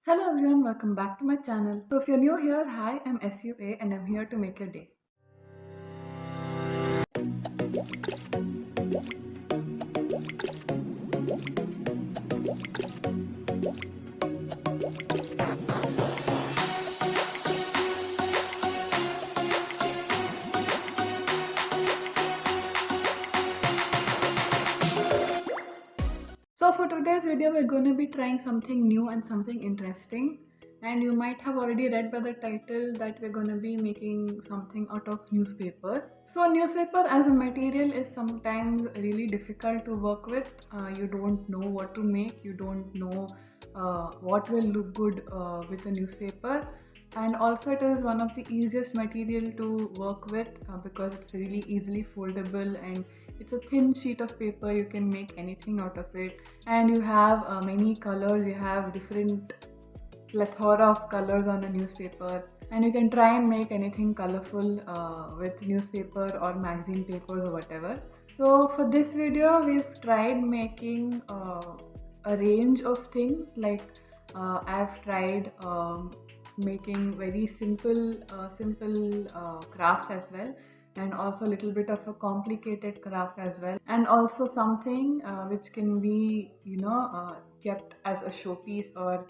Hello everyone, welcome back to my channel. So if you're new here, hi, I'm SUA and I'm here to make your day. So for today's video, we're going to be trying something new and something interesting. And you might have already read by the title that we're going to be making something out of newspaper. So newspaper as a material is sometimes really difficult to work with. You don't know what to make. You don't know what will look good with a newspaper. And also it is one of the easiest material to work with because it's really easily foldable and it's a thin sheet of paper. You can make anything out of it, and you have many colors. You have different plethora of colors on a newspaper, and you can try and make anything colorful with newspaper or magazine papers or whatever. So for this video we've tried making a range of things. Like I've tried making very simple crafts as well, and also a little bit of a complicated craft as well, and also something which can be kept as a showpiece or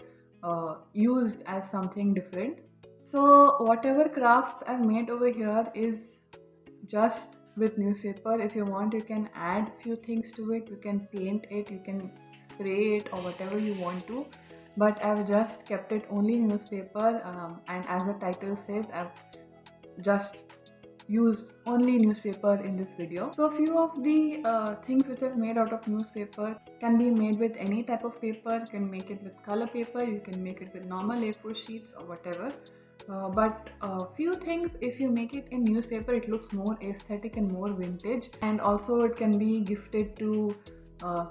used as something different. So whatever crafts I've made over here is just with newspaper. If you want, you can add few things to it. You can paint it, you can spray it, or whatever you want to, but I've just kept it only newspaper, and as the title says, I've just used only newspaper in this video. So few of the things which I've made out of newspaper can be made with any type of paper. You can make it with color paper, you can make it with normal A4 sheets or whatever. But few things, if you make it in newspaper, it looks more aesthetic and more vintage, and also it can be gifted to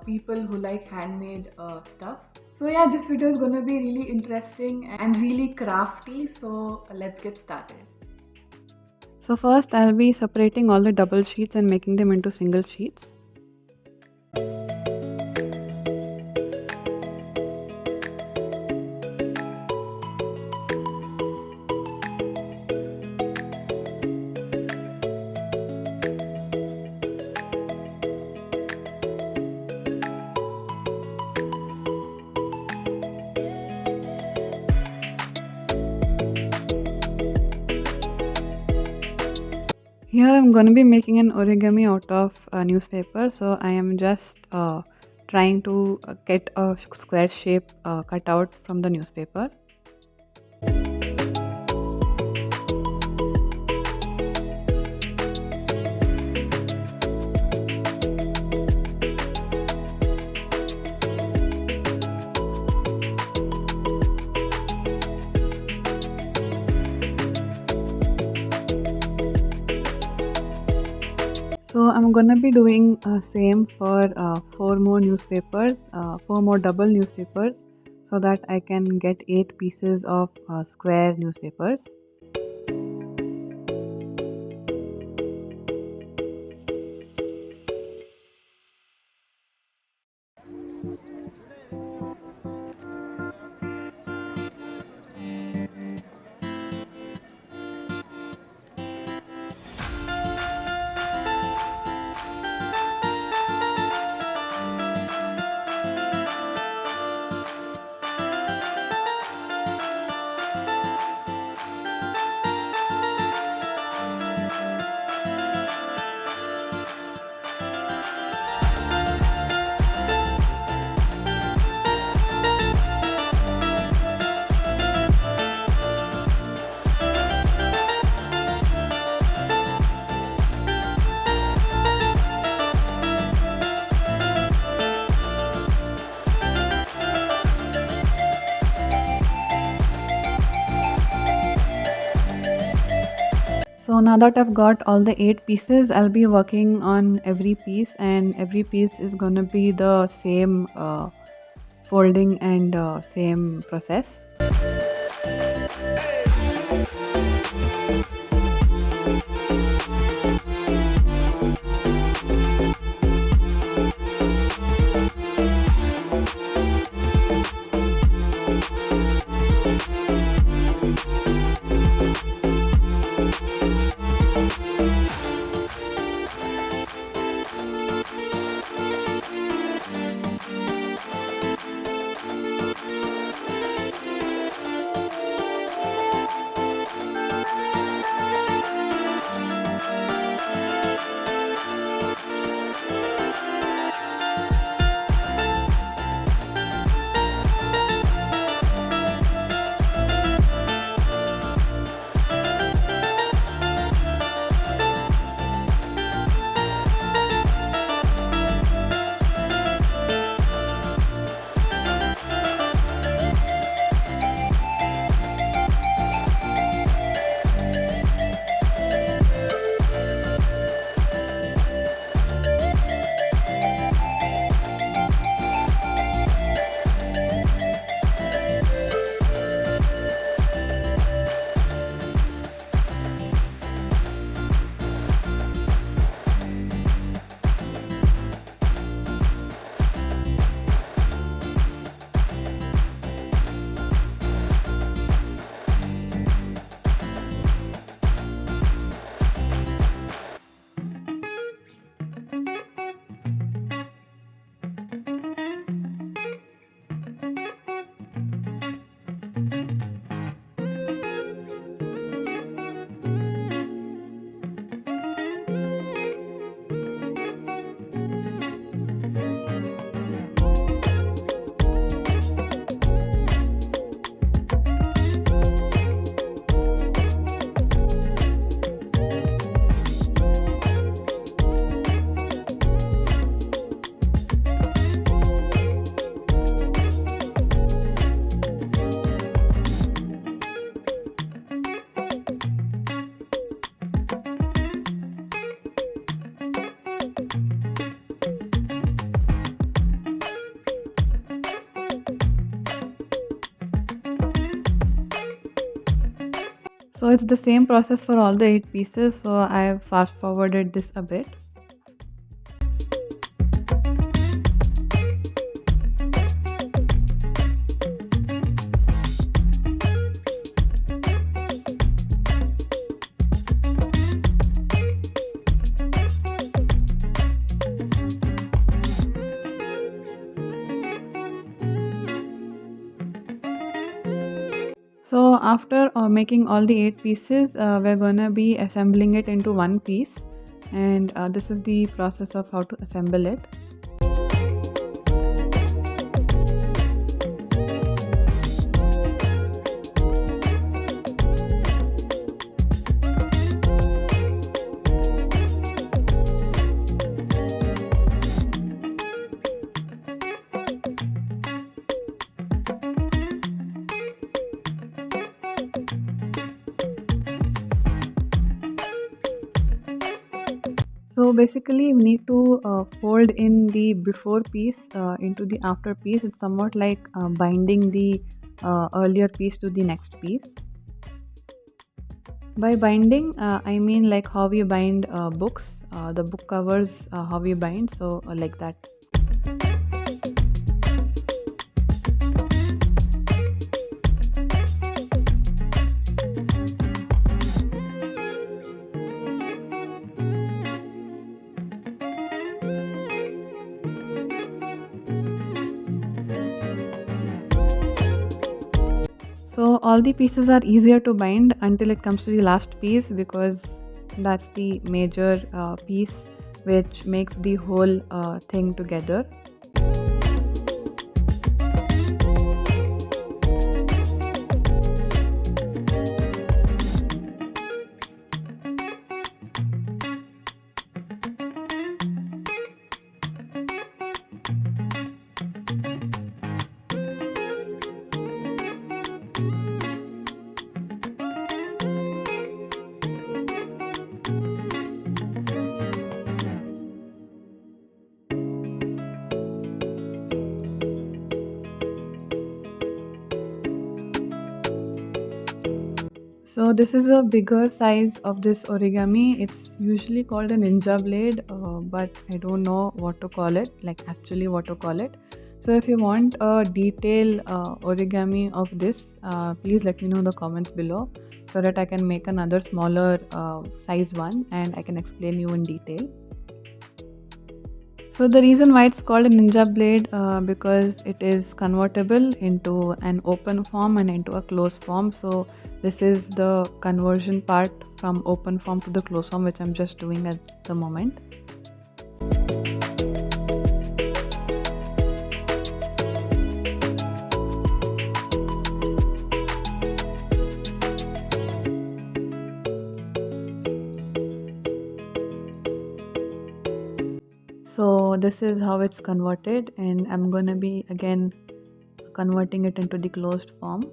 people who like handmade stuff. So yeah, this video is going to be really interesting and really crafty. So let's get started. So first I'll be separating all the double sheets and making them into single sheets. Here I'm going to be making an origami out of newspaper. So I am just trying to get a square shape cut out from the newspaper. So I'm gonna be doing same for four more newspapers, four more double newspapers, so that I can get 8 pieces of square newspapers. So now that I've got all the 8 pieces, I'll be working on every piece, and every piece is gonna be the same folding and same process. So it's the same process for all the 8 pieces. So I have fast forwarded this a bit. So after making all the 8 pieces, we're gonna be assembling it into one piece, and this is the process of how to assemble it. So basically, we need to fold in the before piece into the after piece. It's somewhat like binding the earlier piece to the next piece. By binding, I mean like how we bind books, the book covers, how we bind, so like that. So all the pieces are easier to bind until it comes to the last piece, because that's the major piece which makes the whole thing together. So this is a bigger size of this origami. It's usually called a ninja blade, but I don't know what to call it, like actually what to call it. So if you want a detailed origami of this, please let me know in the comments below, so that I can make another smaller size one and I can explain you in detail. So the reason why it's called a ninja blade, because it is convertible into an open form and into a closed form. So this is the conversion part from open form to the closed form, which I'm just doing at the moment. So this is how it's converted, and I'm gonna be again converting it into the closed form.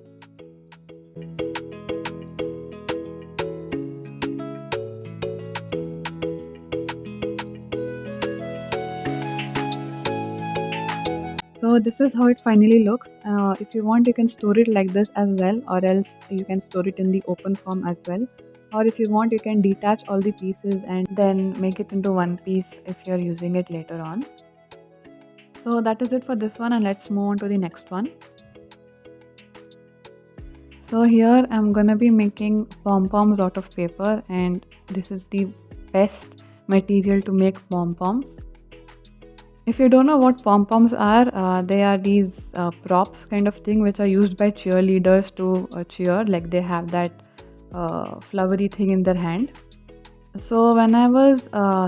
So this is how it finally looks. If you want, you can store it like this as well, or else you can store it in the open form as well. Or if you want, you can detach all the pieces and then make it into one piece if you're using it later on. So that is it for this one, and let's move on to the next one. So here I'm gonna be making pom-poms out of paper, and this is the best material to make pom-poms. If you don't know what pom-poms are, they are these props kind of thing which are used by cheerleaders to cheer, like they have that flowery thing in their hand. So when I was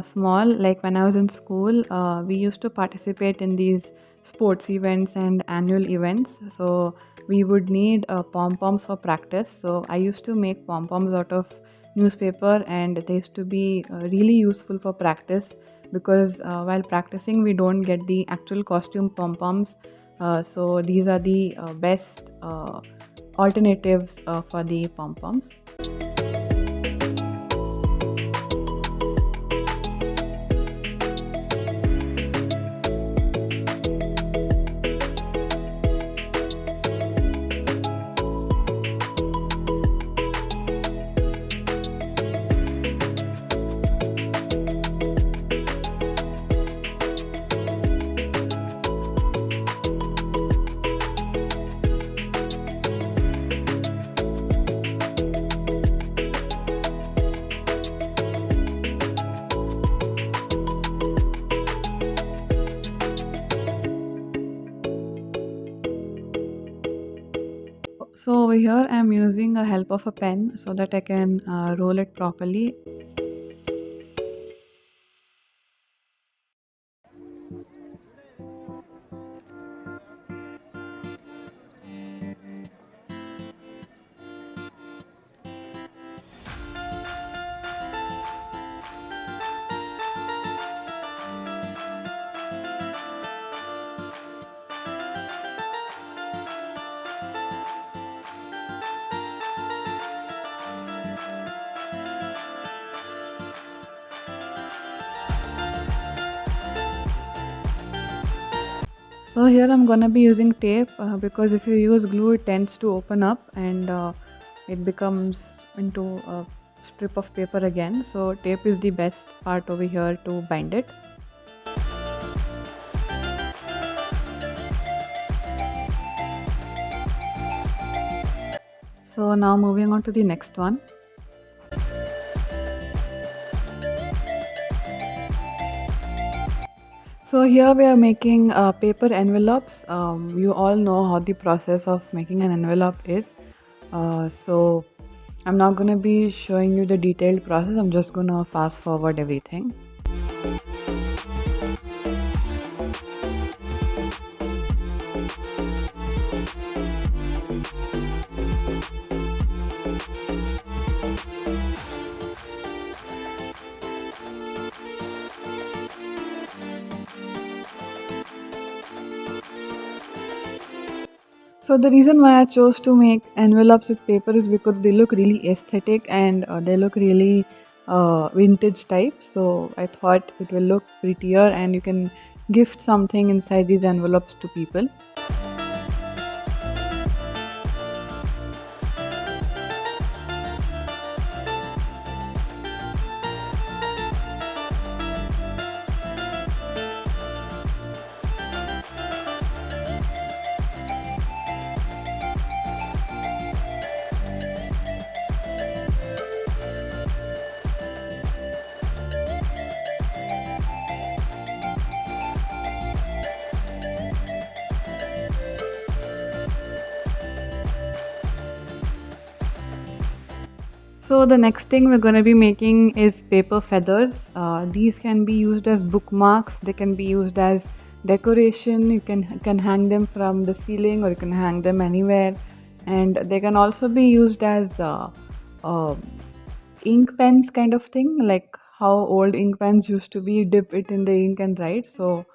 small, like when I was in school, we used to participate in these sports events and annual events. So we would need pom-poms for practice. So I used to make pom-poms out of newspaper, and they used to be really useful for practice, because while practicing we don't get the actual costume pom-poms. So these are the best alternatives for the pom-poms. So over here I'm using a help of a pen so that I can roll it properly. So here I'm gonna be using tape because if you use glue it tends to open up and it becomes into a strip of paper again. So tape is the best part over here to bind it. So now moving on to the next one. So here we are making paper envelopes. You all know how the process of making an envelope is. So I'm not going to be showing you the detailed process. I'm just going to fast forward everything. So the reason why I chose to make envelopes with paper is because they look really aesthetic and they look really vintage type. So I thought it will look prettier and you can gift something inside these envelopes to people. So the next thing we're going to be making is paper feathers. These can be used as bookmarks. They can be used as decoration. You can hang them from the ceiling or you can hang them anywhere. And they can also be used as uh, ink pens kind of thing, like how old ink pens used to be. Dip it in the ink and write. So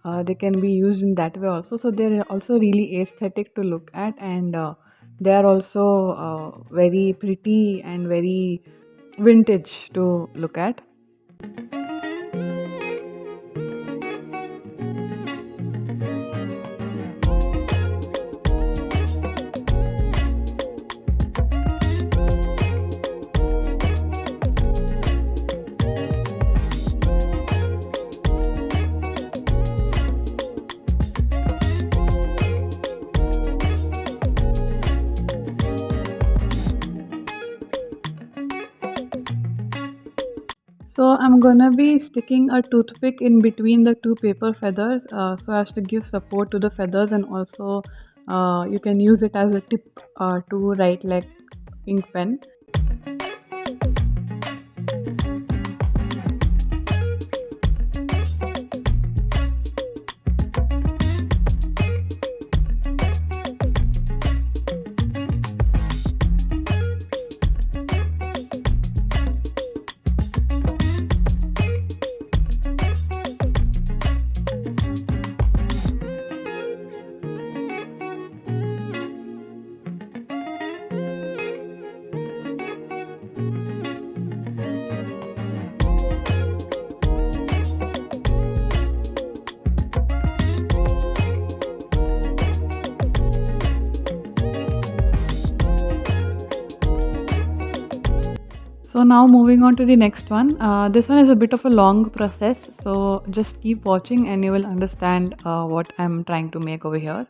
they can be used in that way also. So they're also really aesthetic to look at and they are also very pretty and very vintage to look at. So I'm gonna be sticking a toothpick in between the two paper feathers so as to give support to the feathers, and also you can use it as a tip to write like ink pen. So now moving on to the next one. This one is a bit of a long process, so just keep watching and you will understand what I'm trying to make over here.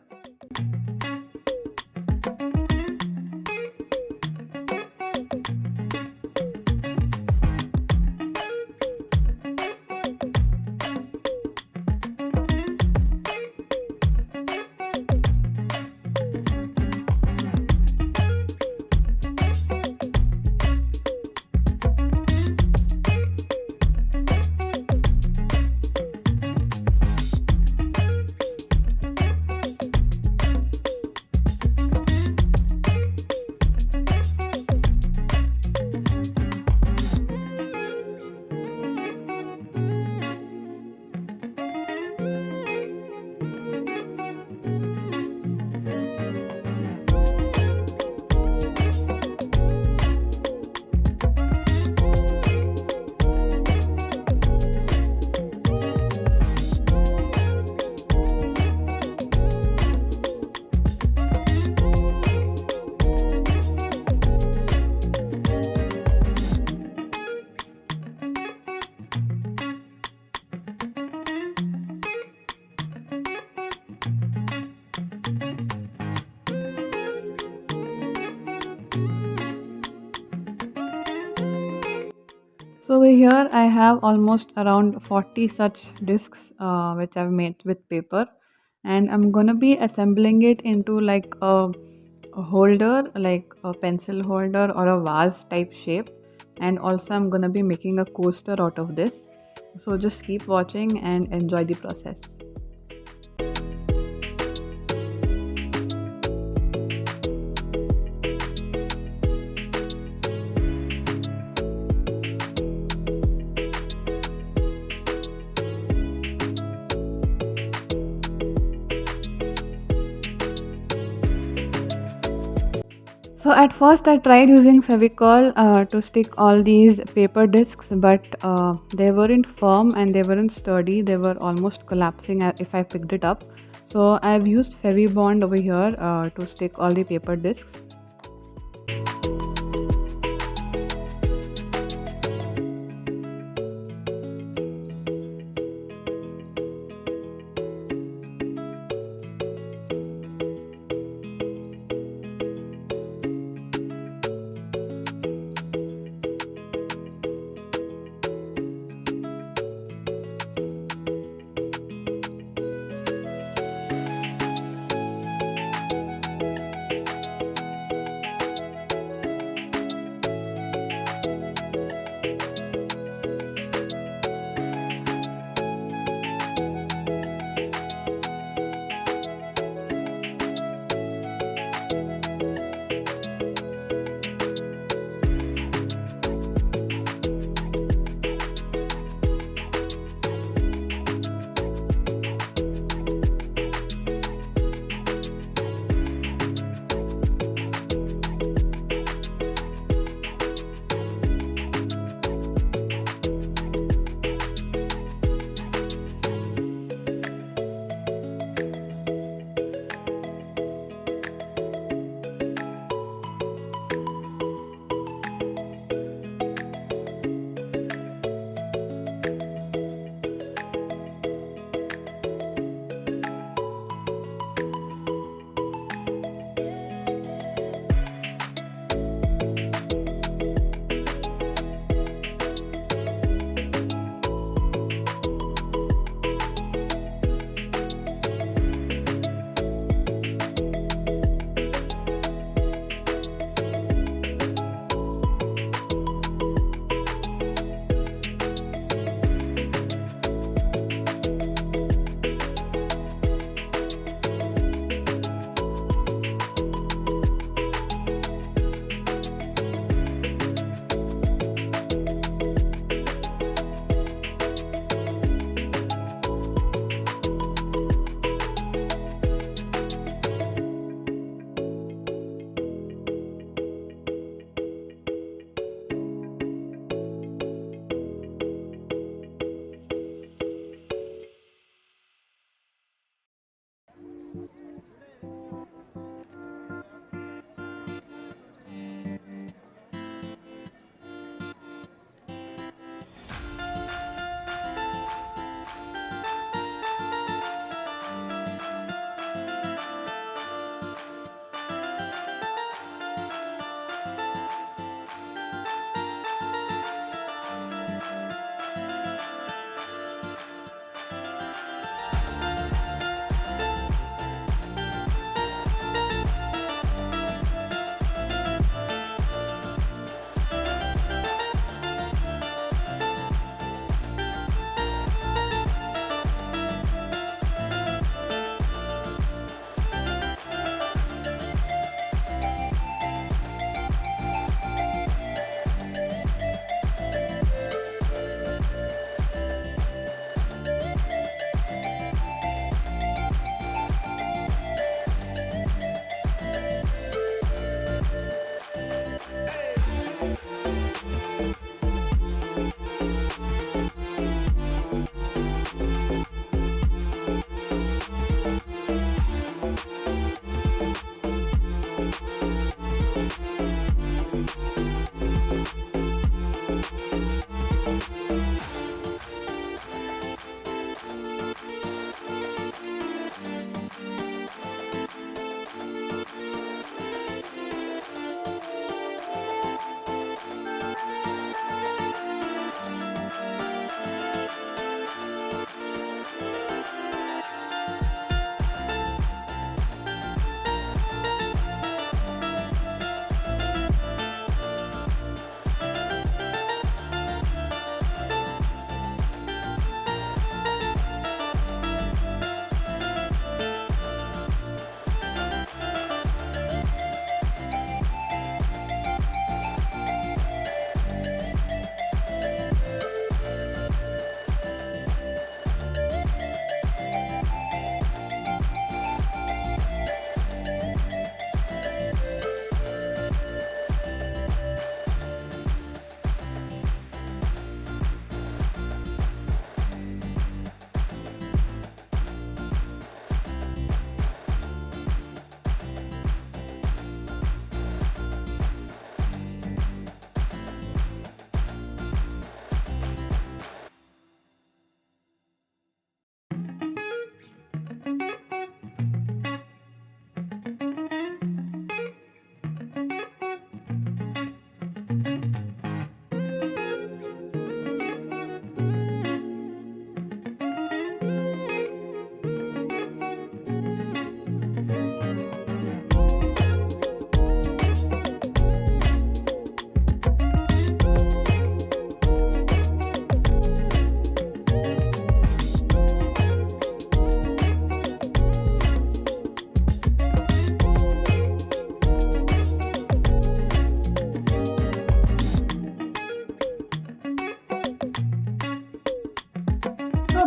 So over here I have almost around 40 such discs which I've made with paper, and I'm gonna be assembling it into like a holder, like a pencil holder or a vase type shape, and also I'm gonna be making a coaster out of this. So just keep watching and enjoy the process. So at first I tried using Fevicol to stick all these paper discs, but they weren't firm and they weren't sturdy. They were almost collapsing if I picked it up. So I've used Fevibond over here to stick all the paper discs.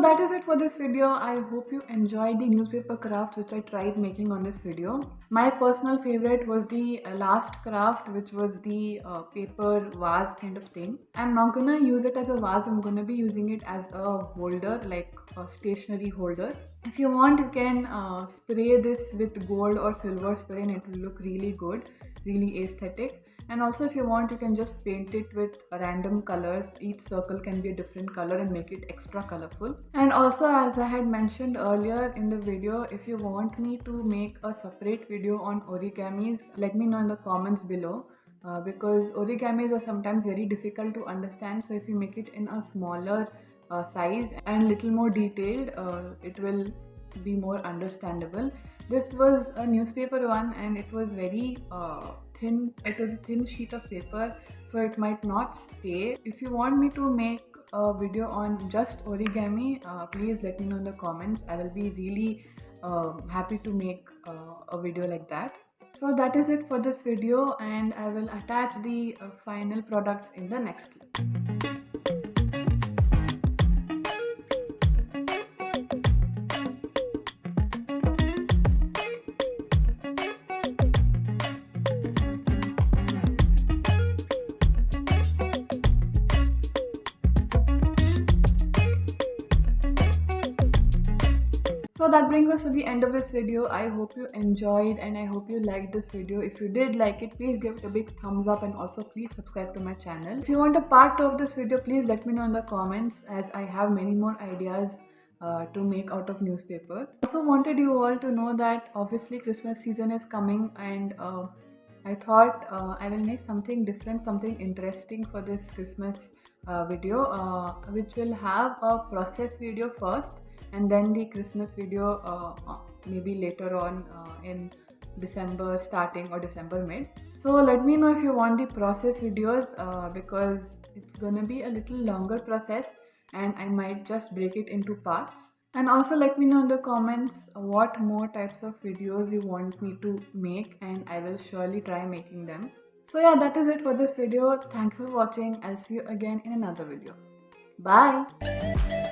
that is it for this video. I hope you enjoyed the newspaper crafts which I tried making on this video. My personal favorite was the last craft, which was the paper vase kind of thing. I'm not gonna use it as a vase, I'm gonna be using it as a holder, like a stationery holder. If you want, you can spray this with gold or silver spray and it will look really good, really aesthetic. And also, if you want, you can just paint it with random colors. Each circle can be a different color and make it extra colorful. And also, as I had mentioned earlier in the video, if you want me to make a separate video on origamis, let me know in the comments below. Because origamis are sometimes very difficult to understand, so if you make it in a smaller size and little more detailed, it will be more understandable. This was a newspaper one and it was very thin. It was a thin sheet of paper, so it might not stay. If you want me to make a video on just origami, please let me know in the comments. I will be really happy to make a video like that. So that is it for this video, and I will attach the final products in the next clip. So that brings us to the end of this video. I hope you enjoyed and I hope you liked this video. If you did like it, please give it a big thumbs up and also please subscribe to my channel. If you want a part 2 of this video, please let me know in the comments, as I have many more ideas to make out of newspaper. I also wanted you all to know that obviously Christmas season is coming, and I thought I will make something different, something interesting for this Christmas video, which will have a process video first and then the Christmas video maybe later on in December starting or December mid. So let me know if you want the process videos, because it's gonna be a little longer process and I might just break it into parts. And also let me know in the comments what more types of videos you want me to make, and I will surely try making them. So yeah, that is it for this video. Thank you for watching. I'll see you again in another video. Bye!